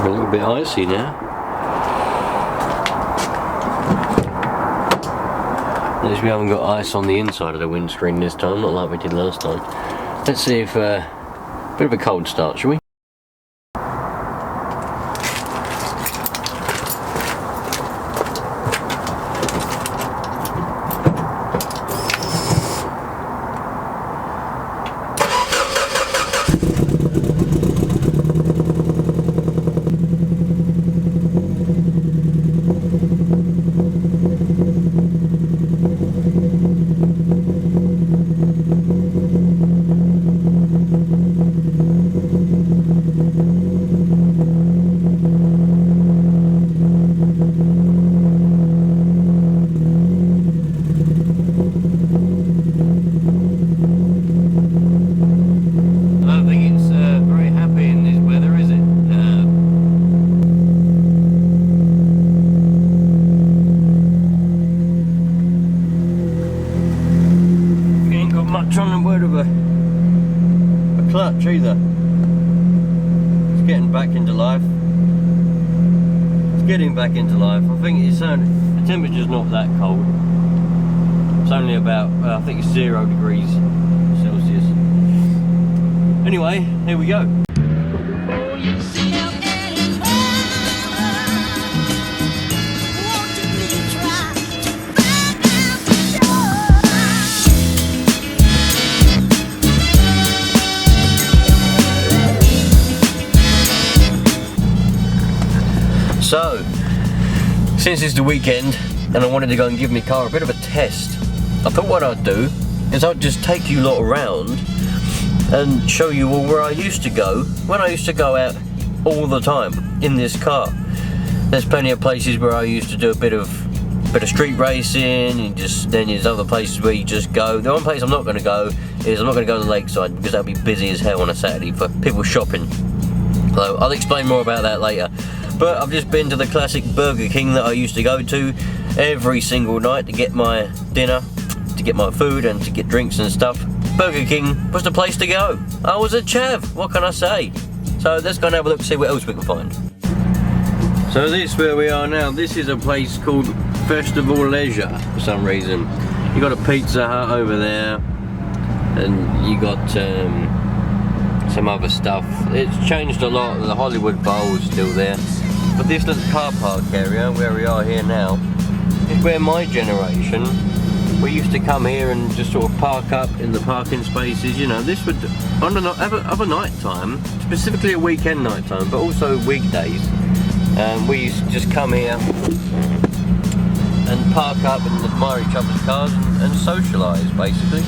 A little bit icy now. At least we haven't got ice on the inside of the windscreen this time, not like we did last time. Let's see if a bit of a cold start, shall we? Clutch either. It's getting back into life. It's getting back into life. I think it's only, the temperature's not that cold. It's only about, I think it's 0 degrees Celsius. Anyway, here we go. So, since it's the weekend and I wanted to go and give my car a bit of a test, I thought what I'd do is I'd just take you lot around and show you all where I used to go when I used to go out all the time in this car. There's plenty of places where I used to do a bit of street racing, and then there's other places where you just go. The one place I'm not going to go is I'm not going to go to the lakeside because that'll be busy as hell on a Saturday for people shopping. So I'll explain more about that later. But I've just been to the classic Burger King that I used to go to every single night to get my dinner, to get my food and to get drinks and stuff. Burger King was the place to go. I was a chav, what can I say? So let's go and have a look to see what else we can find. So this is where we are now. This is a place called Festival-Le-Hoppe for some reason. You got a Pizza Hut over there and you got some other stuff. It's changed a lot. The Hollywood Bowl is still there. But this little car park area where we are here now is where my generation, we used to come here and just sort of park up in the parking spaces. You know, this would on a night time, specifically a weekend night time, but also weekdays. We used to just come here and park up and admire each other's cars and socialise basically.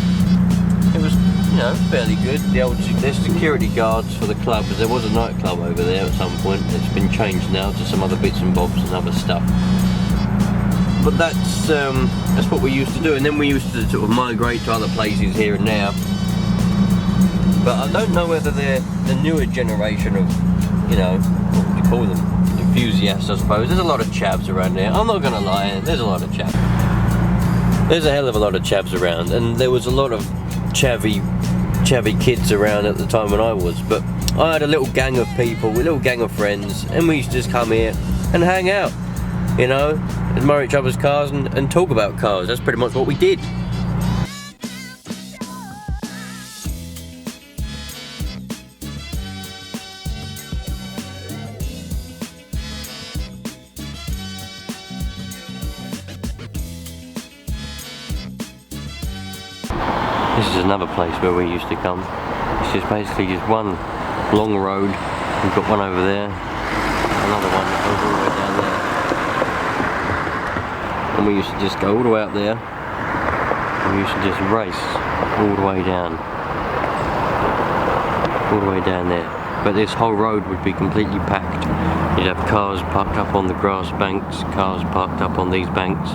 It was, you know, fairly good. There's security guards for the club, because there was a nightclub over there at some point. It's been changed now to some other bits and bobs and other stuff. But that's what we used to do, and then we used to sort of migrate to other places here and there. But I don't know whether they're the newer generation of, you know, what would you call them? Enthusiasts, I suppose. There's a lot of chavs around there. I'm not gonna lie, there's a lot of chavs. There's a hell of a lot of chavs around, and there was a lot of chavvy kids around at the time when I was, but I had a little gang of people, a little gang of friends, and we used to just come here and hang out, you know, admire each other's cars and talk about cars. That's pretty much what we did. This is another place where we used to come. It's just basically just one long road. We've got one over there, another one over all the way down there. And we used to just go all the way up there, and we used to just race all the way down. All the way down there. But this whole road would be completely packed. You'd have cars parked up on the grass banks, cars parked up on these banks,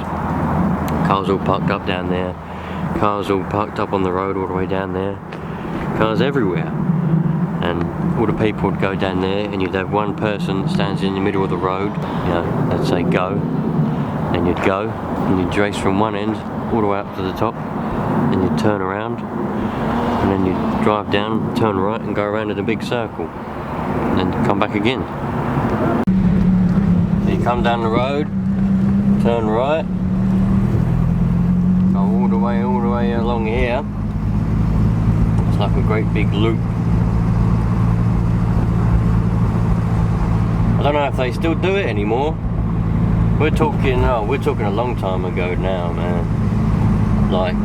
cars all parked up down there. Cars all parked up on the road all the way down there. Cars everywhere. And all the people would go down there, and you'd have one person that stands in the middle of the road, you know, let's say go, and you'd go, and you'd race from one end all the way up to the top, and you'd turn around, and then you'd drive down, turn right, and go around in a big circle, and then come back again. you come down the road, turn right, go all the way along here. It's like a great big loop. I don't know if they still do it anymore. We're talking a long time ago now, man. Like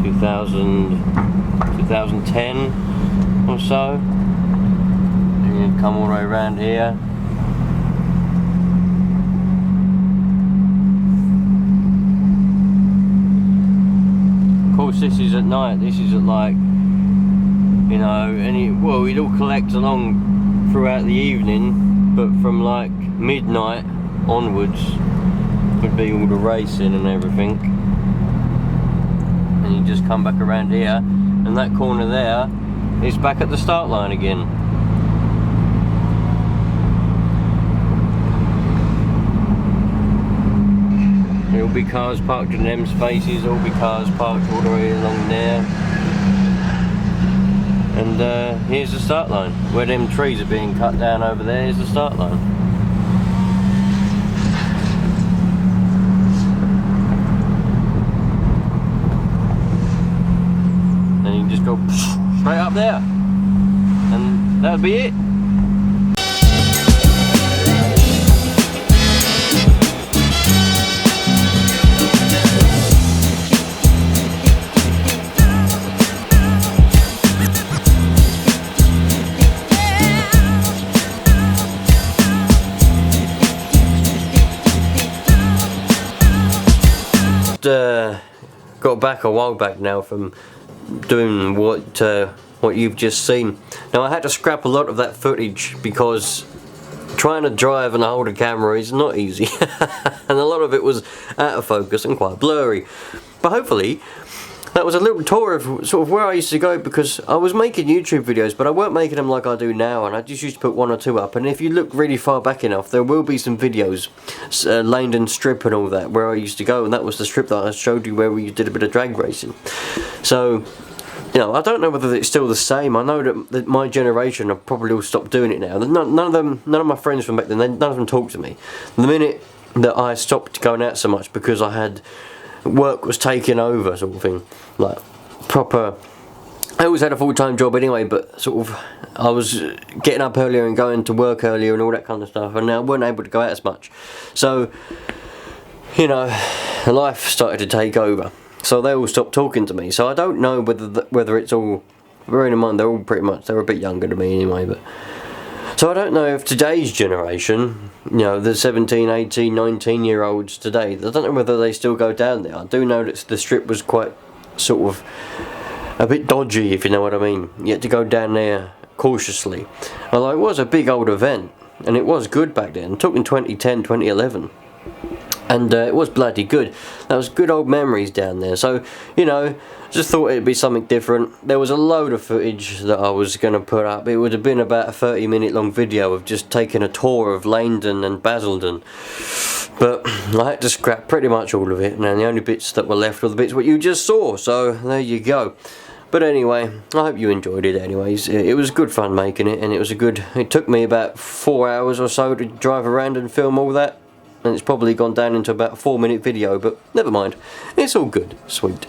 2010 or so. And you'd come all the way around here. Of course, this is at night. This is at like, you know, well, we'd all collect along throughout the evening, but from like midnight onwards would be all the racing and everything. And you just come back around here, and that corner there is back at the start line again. There'll be cars parked in them spaces, there'll be cars parked all the way along there. And here's the start line. Where them trees are being cut down over there is the start line. Then you can just go straight up there. And that'll be it. Got back a while back now from doing what you've just seen. Now I had to scrap a lot of that footage because trying to drive and hold a camera is not easy. And a lot of it was out of focus and quite blurry. But hopefully that was a little tour of sort of where I used to go, because I was making YouTube videos, but I weren't making them like I do now, and I just used to put one or two up. And if you look really far back enough, there will be some videos, Langdon Strip and all that, where I used to go, and that was the strip that I showed you where we did a bit of drag racing. So, you know, I don't know whether it's still the same. I know that my generation have probably all stopped doing it now. None of my friends from back then, none of them talk to me. The minute that I stopped going out so much because I had work was taking over, sort of thing, like proper. I always had a full-time job anyway, but sort of I was getting up earlier and going to work earlier and all that kind of stuff, and I weren't able to go out as much. So, you know, life started to take over. So they all stopped talking to me. So I don't know whether it's all. Bearing in mind they're all they're a bit younger than me anyway, but. So I don't know if today's generation, you know, the 17, 18, 19-year-olds today, I don't know whether they still go down there. I do know that the strip was quite sort of a bit dodgy, if you know what I mean. You had to go down there cautiously. Although it was a big old event, and it was good back then. I'm talking 2010, 2011. And it was bloody good. That was good old memories down there. So, you know, just thought it'd be something different. There was a load of footage that I was going to put up. It would have been about a 30-minute long video of just taking a tour of Langdon and Basildon. But I had to scrap pretty much all of it. And the only bits that were left were the bits what you just saw. So, there you go. But anyway, I hope you enjoyed it anyways. It was good fun making it. And it took me about 4 hours or so to drive around and film all that. And it's probably gone down into about a 4-minute video, but never mind. It's all good. Sweet.